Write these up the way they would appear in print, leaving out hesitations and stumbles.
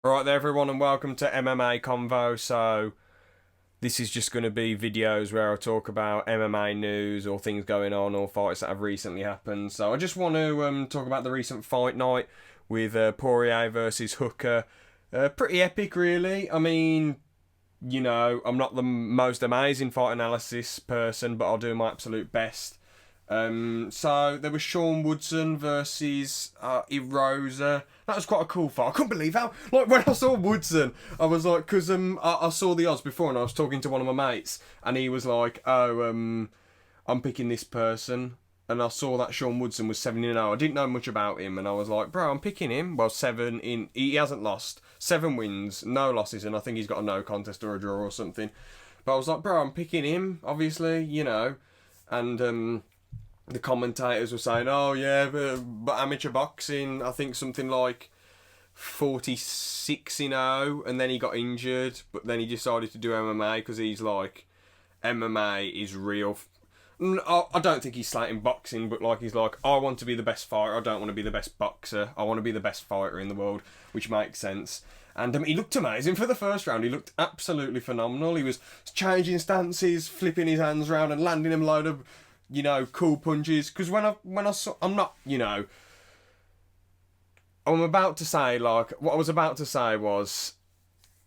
Alright there everyone, and welcome to MMA Convo. So this is just going to be videos where I talk about MMA news or things going on or fights that have recently happened. So I just want to talk about the recent fight night with Poirier versus Hooker. Pretty epic really. I mean, I'm not the most amazing fight analysis person, but I'll do my absolute best. So there was Sean Woodson versus Erosa. That was quite a cool fight. I couldn't believe how, like, when I saw Woodson, I was like, because I saw the odds before and I was talking to one of my mates, and he was like, I'm picking this person. And I saw that Sean Woodson was 7-0. I didn't know much about him, and I was like, bro, I'm picking him. Well, he hasn't lost. 7 wins, no losses, and I think he's got a no contest or a draw or something. But I was like, bro, I'm picking him, obviously, and the commentators were saying, "Oh yeah, but amateur boxing, I think something like 46-0, and then he got injured, but then he decided to do MMA because he's like, MMA is real." I don't think he's slating boxing, but like he's like, I want to be the best fighter. I don't want to be the best boxer. I want to be the best fighter in the world, which makes sense. And he looked amazing for the first round. He looked absolutely phenomenal. He was changing stances, flipping his hands around, and landing him a load of cool punches. Because when I saw, I'm about to say, like, what I was about to say was,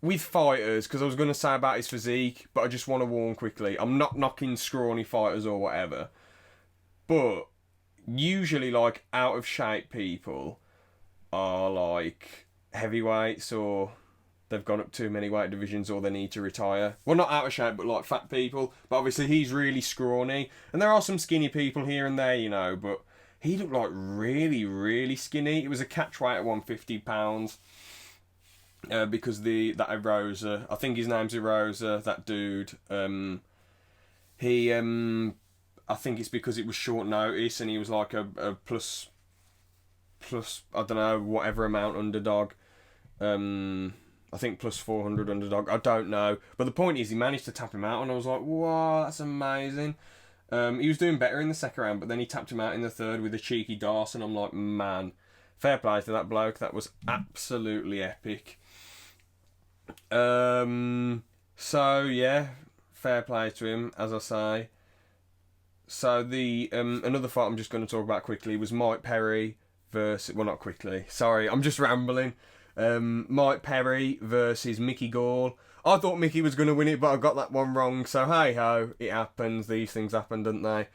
with fighters, because I was going to say about his physique, but I just want to warn quickly, I'm not knocking scrawny fighters or whatever, but usually, like, out of shape people are, like, heavyweights, or they've gone up too many weight divisions, or they need to retire. Well, not out of shape, but like fat people. But obviously he's really scrawny, and there are some skinny people here and there, but he looked like really, really skinny. It was a catch weight at 150 pounds. Because that Erosa, I think his name's Erosa, that dude. He I think it's because it was short notice, and he was like a plus I don't know, whatever amount underdog. I think plus 400 underdog. I don't know. But the point is, he managed to tap him out, and I was like, wow, that's amazing. He was doing better in the second round, but then he tapped him out in the third with a cheeky Darce, and I'm like, man, fair play to that bloke. That was absolutely epic. So, yeah, fair play to him, as I say. So, the another fight I'm just going to talk about quickly was Mike Perry versus... Well, not quickly. Sorry, I'm just rambling. Mike Perry versus Mickey Gall. I thought Mickey was going to win it, but I got that one wrong. So hey ho, it happens. These things happen, don't they?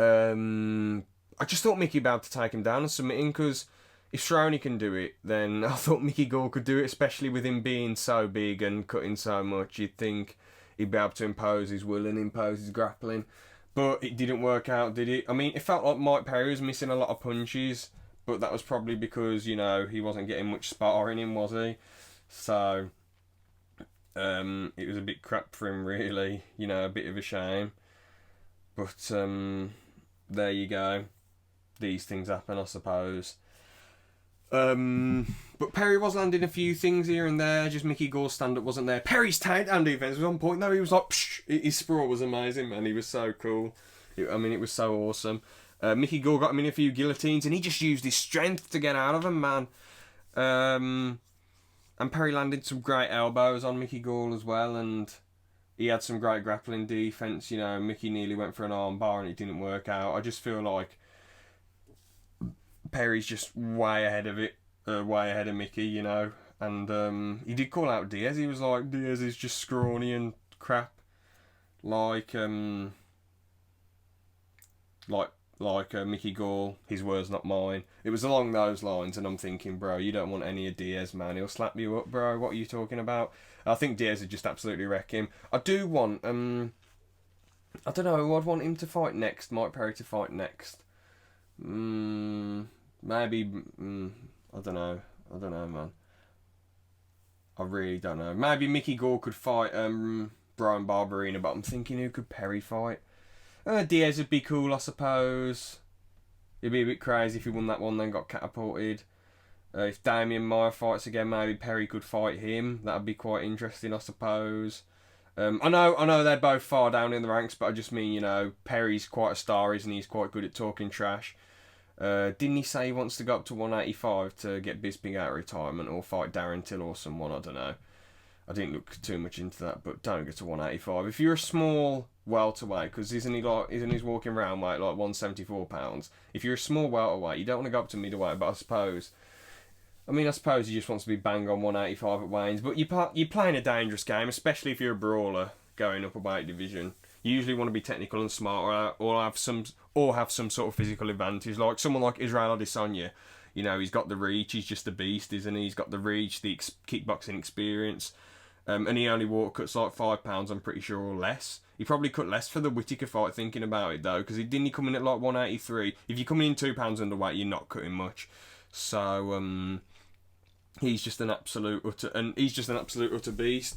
I just thought Mickey would be able to take him down and submit him, because if Cerrone can do it, then I thought Mickey Gall could do it, especially with him being so big and cutting so much. You'd think he'd be able to impose his will and impose his grappling. But it didn't work out, did it? I mean, it felt like Mike Perry was missing a lot of punches, but that was probably because, he wasn't getting much sparring in, was he? So, it was a bit crap for him, really. A bit of a shame. But, there you go. These things happen, I suppose. But Perry was landing a few things here and there. Just Mickey Gall's stand-up wasn't there. Perry's takedown defense was on point, though. He was like, psh! His sprawl was amazing, man. He was so cool. It was so awesome. Mickey Gall got him in a few guillotines, and he just used his strength to get out of him, man. And Perry landed some great elbows on Mickey Gall as well, and he had some great grappling defense. Mickey nearly went for an arm bar, and it didn't work out. I just feel like Perry's just way ahead of it, way ahead of Mickey, And he did call out Diaz. He was like, Diaz is just scrawny and crap, like Mickey Gall. His words, not mine. It was along those lines, and I'm thinking, bro, you don't want any of Diaz, man. He'll slap you up, bro. What are you talking about? I think Diaz would just absolutely wreck him. I do want, I don't know who I'd want him to fight next. Mike Perry to fight next. Maybe, I don't know, man. I really don't know. Maybe Mickey Gall could fight Brian Barberina, but I'm thinking, who could Perry fight? Diaz would be cool, I suppose. It'd be a bit crazy if he won that one, then got catapulted. If Damian Maia fights again, maybe Perry could fight him. That'd be quite interesting, I suppose. I know they're both far down in the ranks, but I just mean, Perry's quite a star, isn't he? He's quite good at talking trash. Didn't he say he wants to go up to 185 to get Bisping out of retirement or fight Darren Till or someone? I don't know. I didn't look too much into that, but don't get to 185. If you're a small welterweight, because isn't he walking around weight like 174 pounds? If you're a small welterweight, you don't want to go up to middleweight. But I suppose he just wants to be bang on 185 at Wayne's. But you're playing a dangerous game, especially if you're a brawler going up a weight division. You usually want to be technical and smart, or have some sort of physical advantage. Like someone like Israel Adesanya, he's got the reach. He's just a beast, isn't he? He's got the reach, the kickboxing experience. And he only cuts like £5, I'm pretty sure, or less. He probably cut less for the Whittaker fight, thinking about it though, because didn't he come in at like 183? If you're coming in £2 underweight, you're not cutting much. So he's just an absolute utter beast.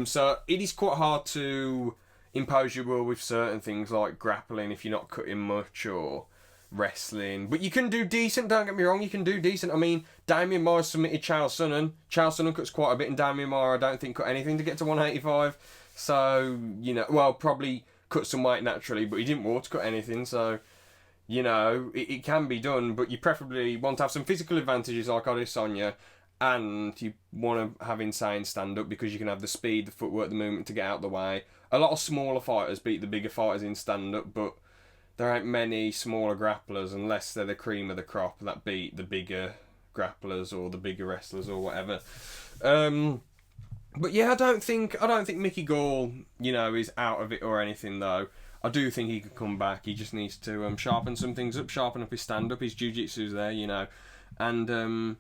So it is quite hard to impose your will with certain things like grappling if you're not cutting much, or wrestling. But you can do decent, don't get me wrong, you can do decent. I mean, Damian Maia submitted Chael Sonnen. Chael Sonnen cuts quite a bit, and Damian Maia I don't think cut anything to get to 185. So, probably cut some weight naturally, but he didn't want to cut anything, so, it can be done, but you preferably want to have some physical advantages like Adesanya, and you want to have insane stand-up because you can have the speed, the footwork, the movement to get out of the way. A lot of smaller fighters beat the bigger fighters in stand-up, but there ain't many smaller grapplers, unless they're the cream of the crop, that beat the bigger grapplers or the bigger wrestlers or whatever. But yeah, I don't think Mickey Gall, is out of it or anything though. I do think he could come back. He just needs to sharpen some things up, sharpen up his stand-up. His jiu-jitsu's there, and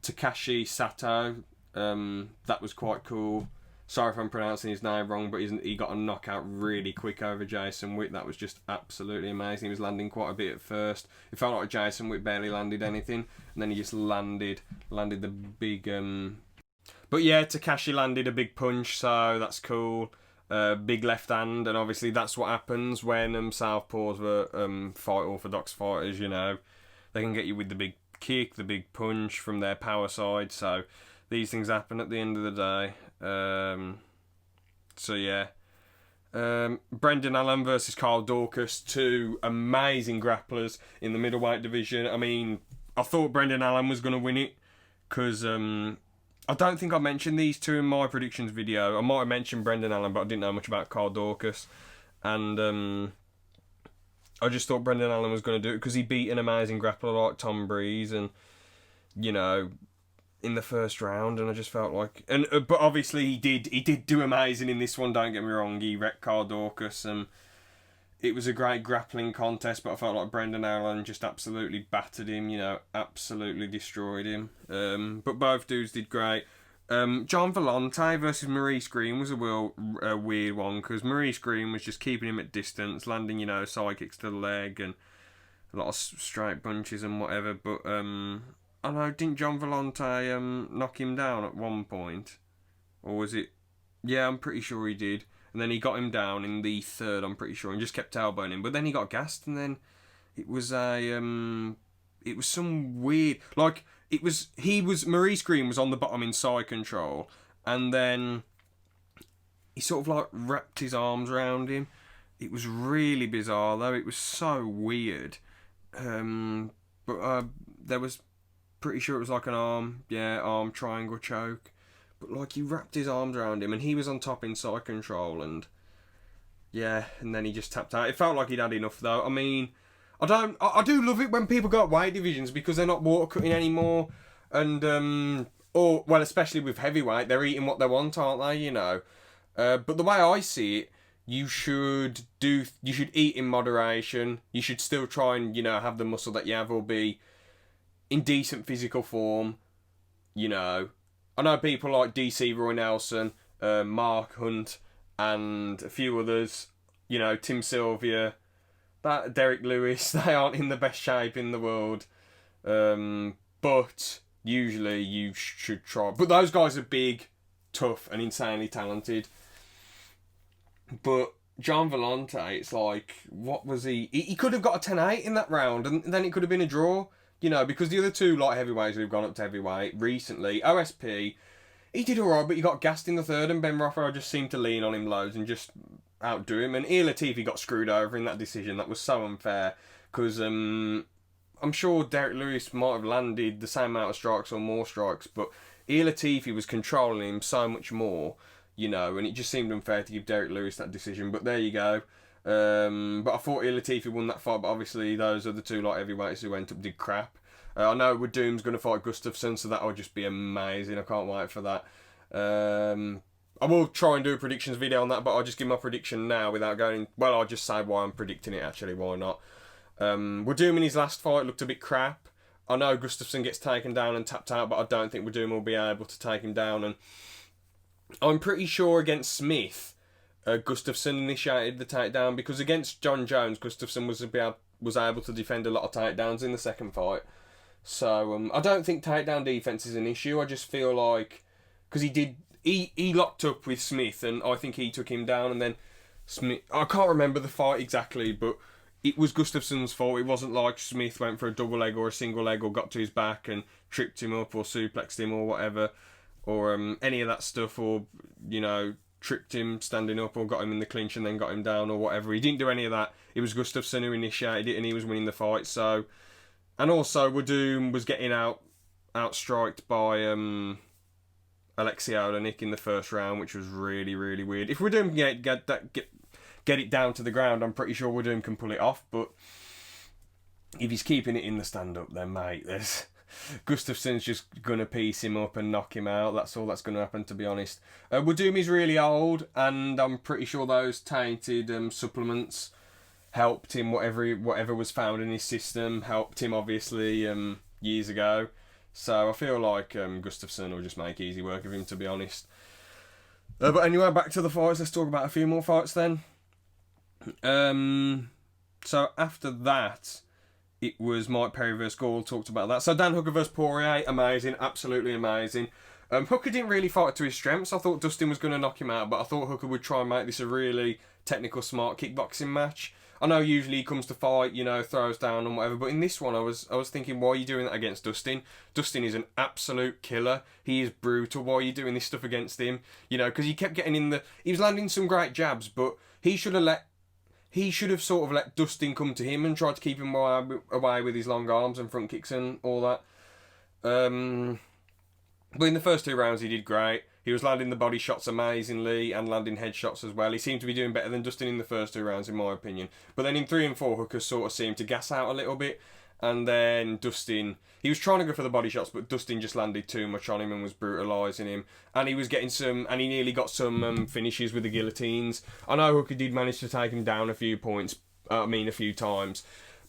Takashi Sato, that was quite cool. Sorry if I'm pronouncing his name wrong, but he got a knockout really quick over Jason Witt. That was just absolutely amazing. He was landing quite a bit at first. It felt like Jason Witt barely landed anything, and then he just landed the big. But yeah, Takashi landed a big punch, so that's cool. Big left hand, and obviously that's what happens when southpaws were fight orthodox fighters. They can get you with the big kick, the big punch from their power side. So these things happen at the end of the day. So yeah, Brendan Allen versus Carl Dorcas, two amazing grapplers in the middleweight division. I mean, I thought Brendan Allen was going to win it because I don't think I mentioned these two in my predictions video. I might have mentioned Brendan Allen, but I didn't know much about Carl Dorcas, and I just thought Brendan Allen was going to do it because he beat an amazing grappler like Tom Breeze, and in the first round, and I just felt like, but obviously he did do amazing in this one. Don't get me wrong, he wrecked Carl Dorcas, and it was a great grappling contest. But I felt like Brendan Allen just absolutely battered him, absolutely destroyed him. But both dudes did great. John Vellante versus Maurice Green was a weird one because Maurice Green was just keeping him at distance, landing side kicks to the leg and a lot of straight punches and whatever. But I know, didn't John Vellante knock him down at one point? Or was it... Yeah, I'm pretty sure he did. And then he got him down in the third, I'm pretty sure, and just kept elbowing him. But then he got gassed, and then it was it was some weird... Like, Maurice Green was on the bottom in side control, and then he sort of, like, wrapped his arms around him. It was really bizarre, though. It was so weird. But there was... Pretty sure it was like an arm triangle choke. But like he wrapped his arms around him and he was on top in side control, and then he just tapped out. It felt like he'd had enough though. I mean, I do love it when people go up weight divisions because they're not water cutting anymore, and especially with heavyweight, they're eating what they want, aren't they? But the way I see it, you should eat in moderation. You should still try and have the muscle that you have, or be in decent physical form. I know people like DC Roy Nelson, Mark Hunt, and a few others, Tim Sylvia, Derek Lewis, they aren't in the best shape in the world, but usually you should try. But those guys are big, tough, and insanely talented. But John Vellante, it's like, what was he? He could have got a 10-8 in that round, and then it could have been a draw. Because the other two light heavyweights who've gone up to heavyweight recently, OSP, he did alright, but he got gassed in the third, and Ben Rothwell just seemed to lean on him loads and just outdo him. And Ian Latifi got screwed over in that decision. That was so unfair. because I'm sure Derek Lewis might have landed the same amount of strikes or more strikes, but Ilir Latifi was controlling him so much more, you know, and it just seemed unfair to give Derek Lewis that decision. But there you go. But I thought Ilir Latifi won that fight, but obviously those other two light heavyweights who went up did crap. I know Doom's going to fight Gustafsson, so that will just be amazing. I can't wait for that. I will try and do a predictions video on that, but I'll just give my prediction now without going... Well, I'll just say why I'm predicting it, actually. Why not? Doom in his last fight looked a bit crap. I know Gustafsson gets taken down and tapped out, but I don't think Doom will be able to take him down. And I'm pretty sure against Smith, Gustafsson initiated the takedown, because against John Jones, Gustafsson was able to defend a lot of takedowns in the second fight. So I don't think takedown defense is an issue. I just feel like, because he locked up with Smith, and I think he took him down, and then Smith, I can't remember the fight exactly, but it was Gustafsson's fault. It wasn't like Smith went for a double leg or a single leg or got to his back and tripped him up or suplexed him or whatever, or any of that stuff, or, you know, tripped him standing up or got him in the clinch and then got him down or whatever. He didn't do any of that. It was Gustafsson who initiated it, and he was winning the fight. So, and also Werdum was getting outstriked by Alexei Olenek in the first round, which was really, really weird. If Werdum can get it down to the ground, I'm pretty sure Werdum can pull it off. But if he's keeping it in the stand-up, then mate, Gustafsson's just gonna piece him up and knock him out. That's all that's gonna happen, to be honest. Werdum is really old, and I'm pretty sure those tainted supplements helped him. Whatever was found in his system helped him, obviously, years ago. So I feel like Gustafsson will just make easy work of him, to be honest. But anyway, back to the fights. Let's talk about a few more fights then. So after that, it was Mike Perry vs Gall. Talked about that. So Dan Hooker vs Poirier, amazing, absolutely amazing. Hooker didn't really fight to his strengths. I thought Dustin was going to knock him out, but I thought Hooker would try and make this a really technical, smart kickboxing match. I know usually he comes to fight, you know, throws down and whatever, but in this one I was thinking, why are you doing that against Dustin? Dustin is an absolute killer. He is brutal. Why are you doing this stuff against him? You know, because he kept getting he was landing some great jabs, but he should have sort of let Dustin come to him and tried to keep him away with his long arms and front kicks and all that. But in the first two rounds he did great. He was landing the body shots amazingly and landing headshots as well. He seemed to be doing better than Dustin in the first two rounds, in my opinion. But then in 3 and 4, Hooker sort of seemed to gas out a little bit. And then Dustin, he was trying to go for the body shots, but Dustin just landed too much on him and was brutalising him. And he was getting and he nearly got some finishes with the guillotines. I know Hooker did manage to take him down a few times.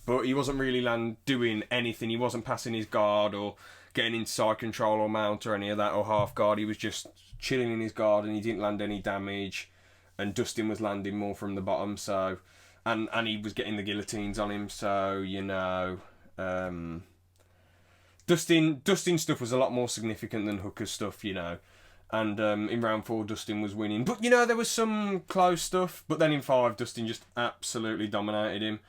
But he wasn't really doing anything. He wasn't passing his guard or getting into side control or mount or any of that, or half guard. He was just chilling in his guard, and he didn't land any damage. And Dustin was landing more from the bottom, so and he was getting the guillotines on him. So, you know, Dustin's stuff was a lot more significant than Hooker's stuff, you know. And in round 4, Dustin was winning, but you know, there was some close stuff. But then in 5, Dustin just absolutely dominated him.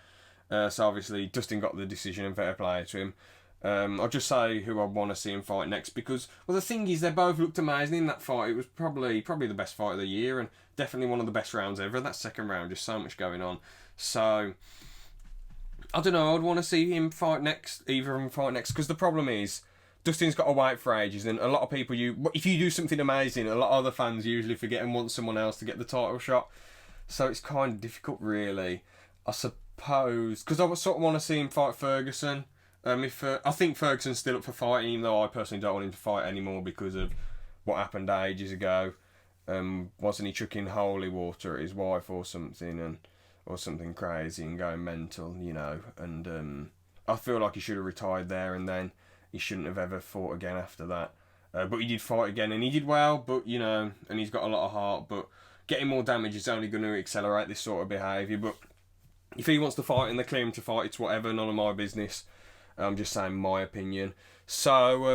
So obviously Dustin got the decision, and fair play to him. I'll just say who I want to see him fight next, because, well, the thing is, they both looked amazing in that fight. It was probably the best fight of the year, and definitely one of the best rounds ever. That second round, just so much going on. So, I don't know, I'd want to see him fight next, either of them fight next, because the problem is, Dustin's got to wait for ages, and a lot of people, if you do something amazing, a lot of other fans usually forget and want someone else to get the title shot. So it's kind of difficult, really, I suppose, because I would sort of want to see him fight Ferguson. I think Ferguson's still up for fighting, even though I personally don't want him to fight anymore because of what happened ages ago. Wasn't he chucking holy water at his wife or something, or something crazy and going mental, you know? And I feel like he should have retired there and then. He shouldn't have ever fought again after that. But he did fight again, and he did well, but, you know, and he's got a lot of heart, but getting more damage is only going to accelerate this sort of behaviour. But if he wants to fight and they clear him to fight, it's whatever, none of my business. I'm just saying my opinion. So,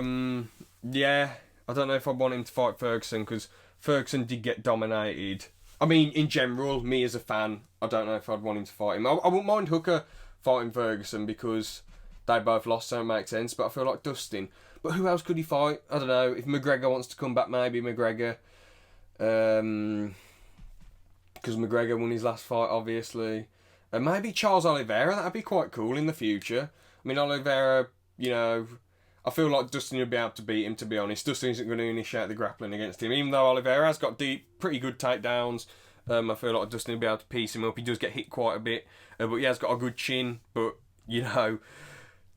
yeah, I don't know if I want him to fight Ferguson, because Ferguson did get dominated. I mean, in general, me as a fan, I don't know if I'd want him to fight him. I wouldn't mind Hooker fighting Ferguson, because they both lost, so it makes sense. But I feel like Dustin. But who else could he fight? I don't know. If McGregor wants to come back, maybe McGregor. Because McGregor won his last fight, obviously. Maybe Charles Oliveira, that'd be quite cool in the future. I mean, Oliveira, you know, I feel like Dustin would be able to beat him, to be honest. Dustin isn't going to initiate the grappling against him, even though Oliveira has got pretty good takedowns. I feel like Dustin would be able to piece him up. He does get hit quite a bit, but he has got a good chin. But, you know,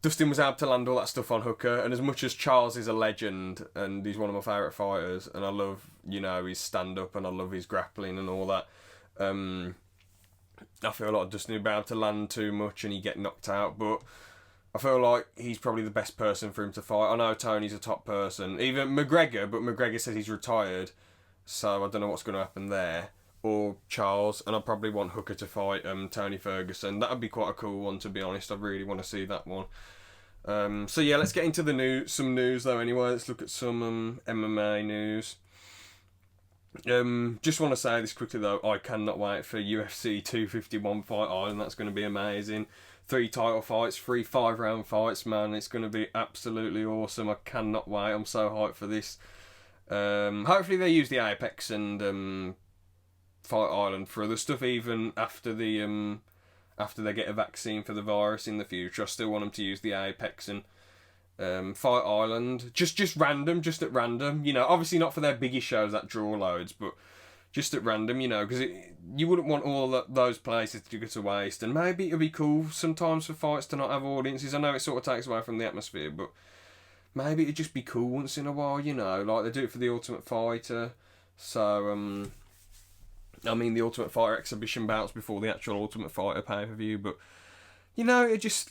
Dustin was able to land all that stuff on Hooker, and as much as Charles is a legend, and he's one of my favourite fighters, and I love, you know, his stand-up, and I love his grappling and all that, I feel like Dustin would be able to land too much and he'd get knocked out, but I feel like he's probably the best person for him to fight. I know Tony's a top person, even McGregor, but McGregor says he's retired, so I don't know what's going to happen there. Or Charles, and I probably want Hooker to fight Tony Ferguson. That would be quite a cool one, to be honest. I really want to see that one. So yeah, let's get into some news though. Anyway, let's look at some MMA news. Just want to say this quickly though. I cannot wait for UFC 251 Fight Island. That's going to be amazing. 3 title fights, 3 5-round fights, man. It's going to be absolutely awesome. I cannot wait. I'm so hyped for this. Hopefully they use the Apex and Fight Island for other stuff, even after after they get a vaccine for the virus in the future. I still want them to use the Apex and Fight Island, just at random, you know, obviously not for their biggest shows that draw loads, but just at random, you know, because you wouldn't want all those places to go to waste, and maybe it'd be cool sometimes for fights to not have audiences. I know it sort of takes away from the atmosphere, but maybe it'd just be cool once in a while, you know, like they do it for the Ultimate Fighter. So I mean, the Ultimate Fighter exhibition bouts before the actual Ultimate Fighter pay-per-view, but, you know, it'd just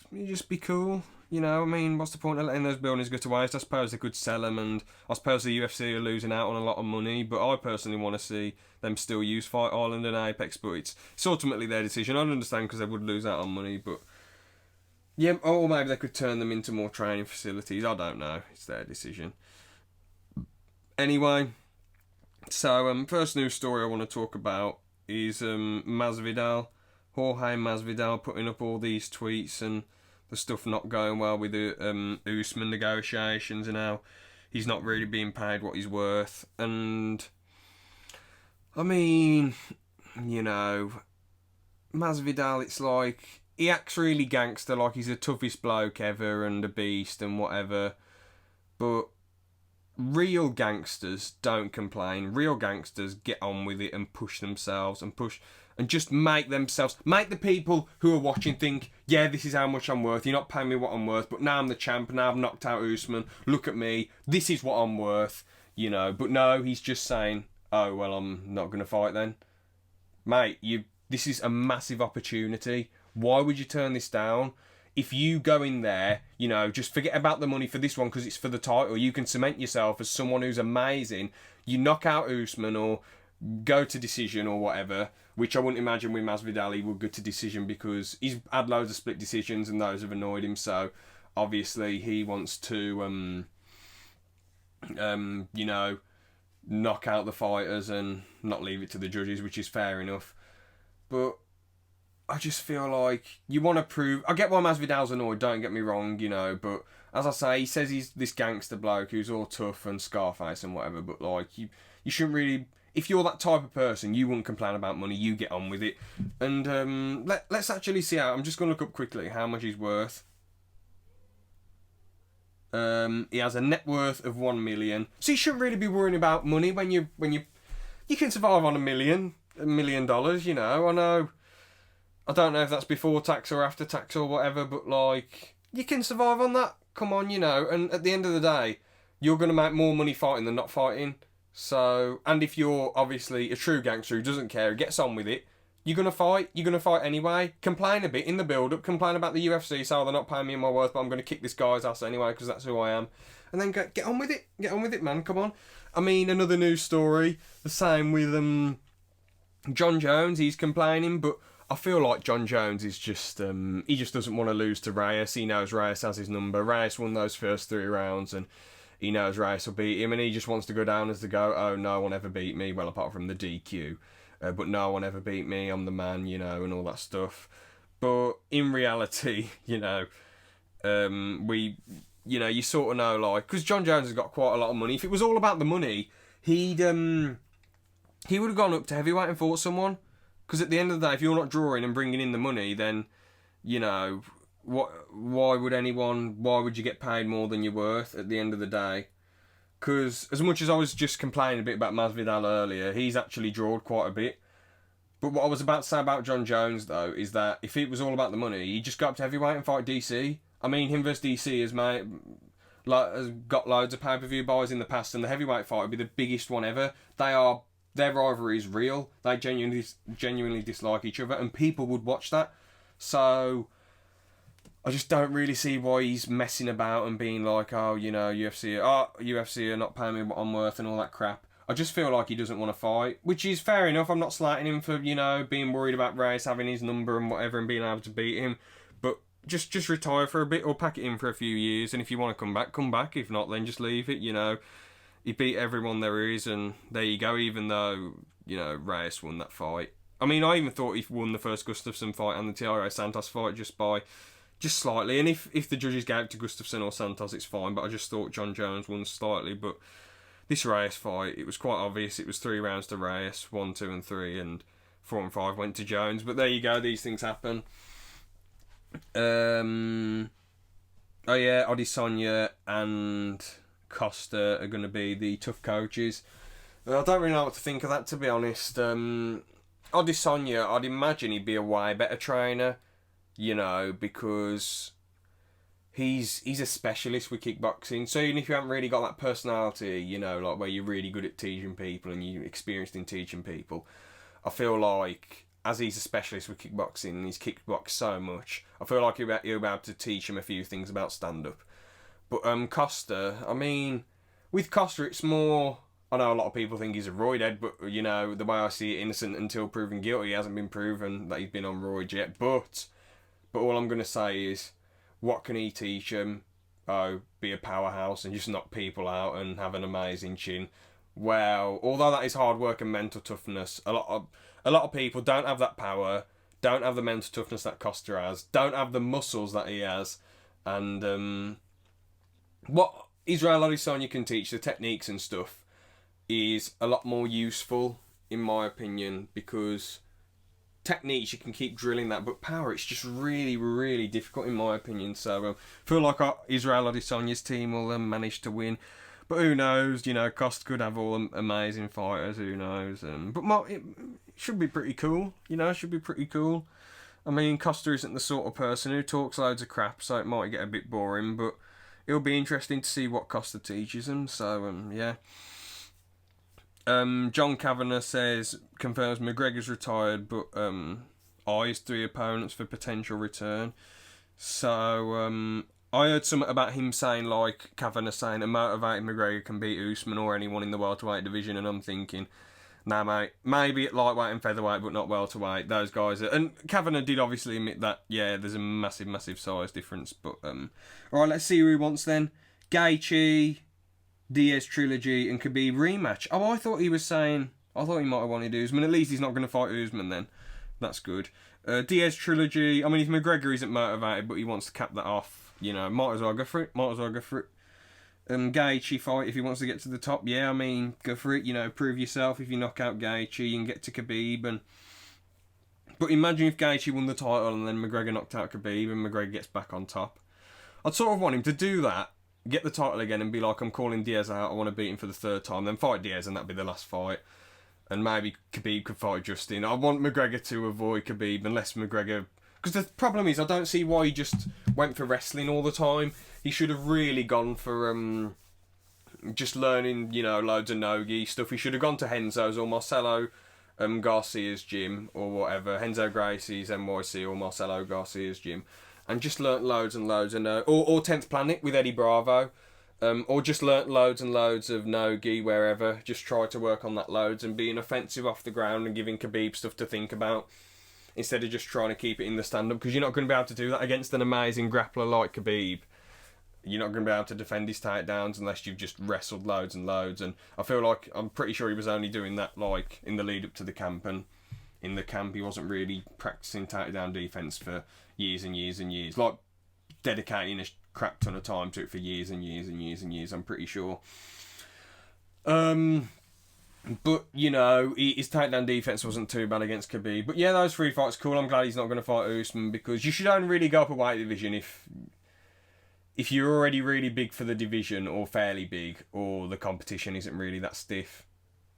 be cool. You know, I mean, what's the point of letting those buildings go to waste? I suppose they could sell them, and I suppose the UFC are losing out on a lot of money, but I personally want to see them still use Fight Island and Apex, but it's ultimately their decision. I understand because they would lose out on money, but yeah, or maybe they could turn them into more training facilities. I don't know. It's their decision. Anyway, so first news story I want to talk about is Masvidal. Jorge Masvidal putting up all these tweets and the stuff not going well with the Usman negotiations and how he's not really being paid what he's worth. And I mean, you know, Masvidal, it's like he acts really gangster, like he's the toughest bloke ever and a beast and whatever. But real gangsters don't complain. Real gangsters get on with it and push themselves and just make the people who are watching think, yeah, this is how much I'm worth. You're not paying me what I'm worth, but now I'm the champ. Now I've knocked out Usman. Look at me. This is what I'm worth, you know. But no, he's just saying, oh, well, I'm not going to fight then. Mate, this is a massive opportunity. Why would you turn this down? If you go in there, you know, just forget about the money for this one because it's for the title. You can cement yourself as someone who's amazing. You knock out Usman or go to decision or whatever, which I wouldn't imagine with Masvidal he would go to decision because he's had loads of split decisions and those have annoyed him. So obviously he wants to, you know, knock out the fighters and not leave it to the judges, which is fair enough. But I just feel like you want to prove... I get why Masvidal's annoyed, don't get me wrong, you know, but as I say, he says he's this gangster bloke who's all tough and Scarface and whatever, but like, you shouldn't really... If you're that type of person, you wouldn't complain about money, you get on with it. And let's actually see how... I'm just going to look up quickly how much he's worth. He has a net worth of 1 million. So you shouldn't really be worrying about money when you can survive on $1 million, you know. I don't know if that's before tax or after tax or whatever, but like, you can survive on that. Come on, you know. And at the end of the day, you're going to make more money fighting than not fighting. So, and if you're obviously a true gangster who doesn't care, who gets on with it, you're going to fight. You're going to fight anyway. Complain a bit in the build-up. Complain about the UFC. So they're not paying me my worth, but I'm going to kick this guy's ass anyway because that's who I am. And then get on with it. Get on with it, man. Come on. I mean, another news story. The same with John Jones. He's complaining, but I feel like John Jones is just, he just doesn't want to lose to Reyes. He knows Reyes has his number. Reyes won those first 3 rounds and he knows Reyes will beat him and he just wants to go down as the GOAT. Oh, no one ever beat me. Well, apart from the DQ. But no one ever beat me. I'm the man, you know, and all that stuff. But in reality, you know, you sort of know, like, because John Jones has got quite a lot of money. If it was all about the money, he would have gone up to heavyweight and fought someone. Because at the end of the day, if you're not drawing and bringing in the money, then, you know, why would you get paid more than you're worth at the end of the day? Because as much as I was just complaining a bit about Masvidal earlier, he's actually drawed quite a bit. But what I was about to say about John Jones, though, is that if it was all about the money, he'd just go up to heavyweight and fight DC. I mean, him versus DC has got loads of pay-per-view buys in the past, and the heavyweight fight would be the biggest one ever. Their rivalry is real. They genuinely dislike each other, and people would watch that. So I just don't really see why he's messing about and being like, UFC are not paying me what I'm worth and all that crap. I just feel like he doesn't want to fight, which is fair enough. I'm not slating him for, being worried about Reyes having his number and whatever and being able to beat him. But just retire for a bit or pack it in for a few years, and if you want to come back, come back. If not, then just leave it, He beat everyone there is, and there you go, even though, Reyes won that fight. I mean, I even thought he won the first Gustafsson fight and the Thiago Santos fight just slightly. And if the judges gave it to Gustafsson or Santos, it's fine, but I just thought John Jones won slightly. But this Reyes fight, it was quite obvious. It was 3 rounds to Reyes, 1, 2 and 3, and 4 and 5 went to Jones. But there you go, these things happen. Adesanya and Costa are going to be the tough coaches. I don't really know what to think of that, to be honest. Adesanya, I'd imagine he'd be a way better trainer, because he's a specialist with kickboxing. So even if you haven't really got that personality, like where you're really good at teaching people and you're experienced in teaching people, I feel like as he's a specialist with kickboxing and he's kickboxed so much, I feel like you'll be able to teach him a few things about stand-up. But Costa, I mean, with Costa it's more, I know a lot of people think he's a roidhead, but the way I see it, innocent until proven guilty. He hasn't been proven that he's been on roids yet. But all I'm going to say is, what can he teach him? Oh, be a powerhouse and just knock people out and have an amazing chin. Well, although that is hard work and mental toughness, a lot of people don't have that power, don't have the mental toughness that Costa has, don't have the muscles that he has, and what Israel Adesanya can teach, the techniques and stuff, is a lot more useful, in my opinion, because techniques you can keep drilling that, but power, it's just really, really difficult, in my opinion. So I feel like Israel Adesanya's team will manage to win. But who knows, Costa could have all amazing fighters, who knows. But it should be pretty cool, should be pretty cool. I mean, Costa isn't the sort of person who talks loads of crap, so it might get a bit boring, but it'll be interesting to see what Costa teaches him, so, yeah. John Kavanagh confirms McGregor's retired, but eyes 3 opponents for potential return. So, I heard something about him saying, like, Kavanagh saying, a motivated McGregor can beat Usman or anyone in the welterweight division, and I'm thinking, nah, mate, maybe at lightweight and featherweight, but not welterweight. Those guys are... And Kavanagh did obviously admit that, yeah, there's a massive, massive size difference, but, alright, let's see who he wants then. Gaethje, Diaz trilogy, and Khabib rematch. Oh, I thought he might have wanted Usman. At least he's not going to fight Usman then. That's good. Diaz trilogy, I mean, if McGregor isn't motivated, but he wants to cap that off, might as well go for it. Gaethje fight, if he wants to get to the top, yeah, I mean, go for it. Prove yourself. If you knock out Gaethje, you can get to Khabib. But imagine if Gaethje won the title and then McGregor knocked out Khabib and McGregor gets back on top. I'd sort of want him to do that, get the title again and be like, I'm calling Diaz out, I want to beat him for the 3rd time, then fight Diaz and that'd be the last fight. And maybe Khabib could fight Justin. I want McGregor to avoid Khabib unless McGregor... Because the problem is, I don't see why he just went for wrestling all the time. He should have really gone for just learning, loads of no-gi stuff. He should have gone to Henzo's or Marcelo Garcia's gym or whatever. Henzo Gracie's NYC or Marcelo Garcia's gym. And just learnt loads and loads of or 10th Planet with Eddie Bravo. Or just learnt loads and loads of no-gi wherever. Just try to work on that loads and being offensive off the ground and giving Khabib stuff to think about, instead of just trying to keep it in the stand-up, because you're not going to be able to do that against an amazing grappler like Khabib. You're not going to be able to defend his takedowns unless you've just wrestled loads and loads, and I'm pretty sure he was only doing that like in the lead up to the camp, and in the camp he wasn't really practicing takedown defence for years and years and years, like dedicating a crap ton of time to it for years and years and years and years, I'm pretty sure. But, you know, his takedown defense wasn't too bad against Khabib. But yeah, those 3 fights cool. I'm glad he's not going to fight Usman, because you should only really go up a weight division if you're already really big for the division, or fairly big, or the competition isn't really that stiff,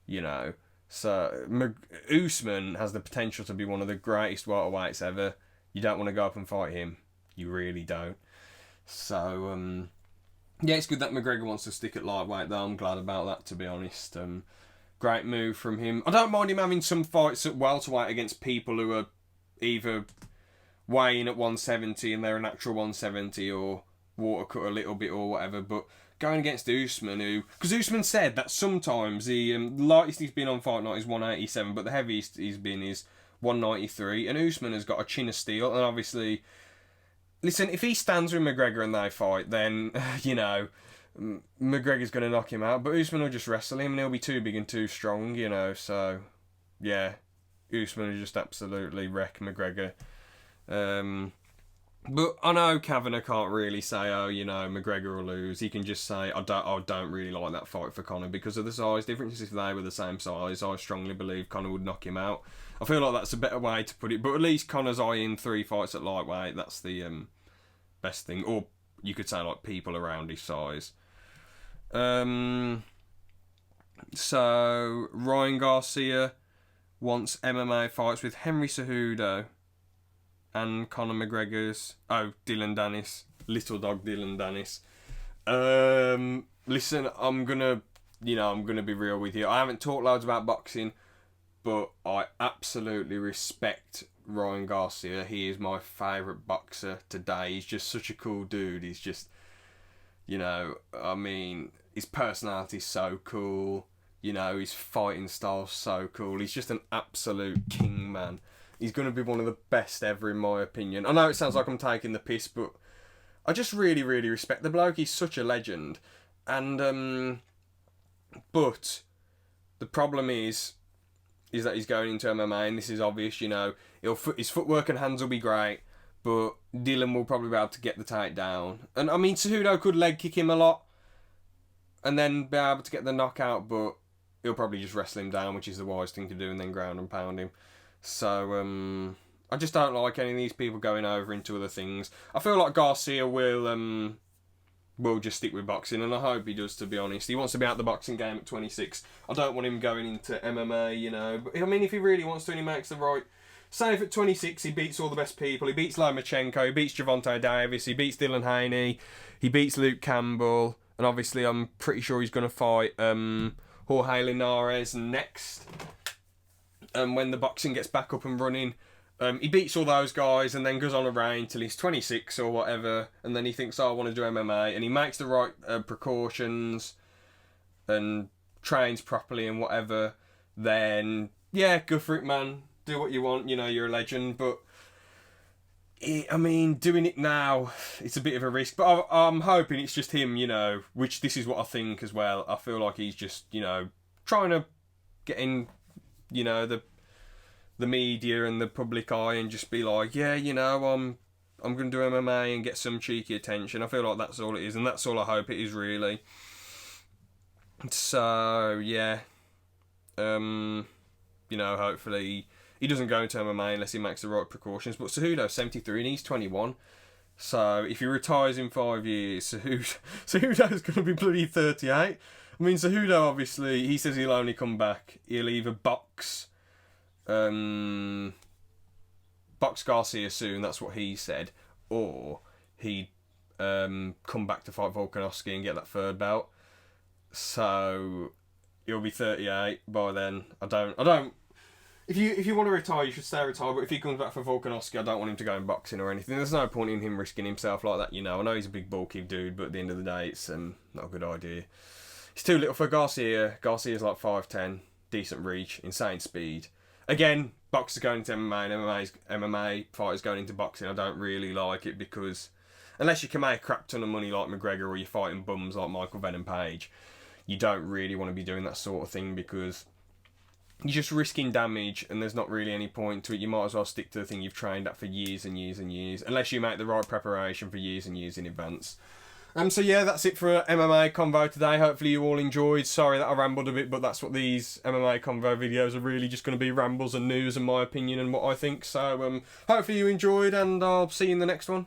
you know. So Usman has the potential to be one of the greatest welterweights ever. You don't want to go up and fight him. You really don't. So, yeah, it's good that McGregor wants to stick at lightweight, though. I'm glad about that, to be honest. Great move from him. I don't mind him having some fights at welterweight against people who are either weighing at 170 and they're a natural 170, or water cut a little bit or whatever, but going against Usman, because Usman said that sometimes the lightest he's been on fight night is 187, but the heaviest he's been is 193, and Usman has got a chin of steel, and obviously, listen, if he stands with McGregor and they fight, then, you know, McGregor's going to knock him out, but Usman will just wrestle him, and he'll be too big and too strong, you know, so, yeah, Usman will just absolutely wreck McGregor. But I know Kavanagh can't really say, oh, you know, McGregor will lose. He can just say, I don't really like that fight for Conor because of the size differences. If they were the same size, I strongly believe Conor would knock him out. I feel like that's a better way to put it. But at least Conor's eyeing 3 fights at lightweight. That's the best thing. Or you could say, like, people around his size. So, Ryan Garcia wants MMA fights with Henry Cejudo and Conor McGregor's... Oh, Dylan Dennis. Little dog Dylan Dennis. Listen, I'm gonna be real with you. I haven't talked loads about boxing, but I absolutely respect Ryan Garcia. He is my favourite boxer today. He's just such a cool dude. He's just, you know, I mean, his personality's so cool. You know, his fighting style's so cool. He's just an absolute king, man. He's going to be one of the best ever, in my opinion. I know it sounds like I'm taking the piss, but I just really, really respect the bloke. He's such a legend. And, but the problem is that he's going into MMA, and this is obvious, you know. His footwork and hands will be great, but Dylan will probably be able to get the takedown. And, I mean, Cejudo could leg kick him a lot and then be able to get the knockout, but he'll probably just wrestle him down, which is the wise thing to do, and then ground and pound him. So, I just don't like any of these people going over into other things. I feel like Garcia will just stick with boxing, and I hope he does, to be honest. He wants to be out the boxing game at 26. I don't want him going into MMA, you know. But, I mean, if he really wants to and he makes the right... Say if at 26 he beats all the best people. He beats Lomachenko, he beats Gervonta Davis, he beats Dylan Haney, he beats Luke Campbell, and obviously I'm pretty sure he's going to fight Jorge Linares next. When the boxing gets back up and running, he beats all those guys and then goes on a reign till he's 26 or whatever, and then he thinks, oh, I want to do MMA, and he makes the right precautions and trains properly and whatever, then yeah, go for it, man. Do what you want, you know, you're a legend. But I mean, doing it now, it's a bit of a risk, but I'm hoping it's just him, you know, which this is what I think as well. I feel like he's just, you know, trying to get in, you know, the media and the public eye, and just be like, yeah, you know, I'm going to do MMA and get some cheeky attention. I feel like that's all it is, and that's all I hope it is, really. So, yeah. You know, hopefully he doesn't go into MMA unless he makes the right precautions. But Cejudo's 73 and he's 21. So, if he retires in 5 years, Cejudo's going to be bloody 38. I mean, Cejudo, obviously, he says he'll only come back. He'll either box Garcia soon, that's what he said, or he'd come back to fight Volkanovski and get that third belt. So he'll be 38 by then. I don't. If you want to retire, you should stay retired. But if he comes back for Volkanovski, I don't want him to go in boxing or anything. There's no point in him risking himself like that, you know. I know he's a big bulky dude, but at the end of the day, it's not a good idea. He's too little for Garcia. Garcia's like 5'10", decent reach, insane speed. Again, boxers going into MMA and MMA fighters going into boxing, I don't really like it, because unless you can make a crap ton of money like McGregor, or you're fighting bums like Michael Venom Page, you don't really want to be doing that sort of thing, because you're just risking damage and there's not really any point to it. You might as well stick to the thing you've trained at for years and years and years, unless you make the right preparation for years and years in advance. So yeah, that's it for MMA Convo today. Hopefully you all enjoyed. Sorry that I rambled a bit, but that's what these MMA Convo videos are really just going to be, rambles and news and my opinion and what I think. So hopefully you enjoyed, and I'll see you in the next one.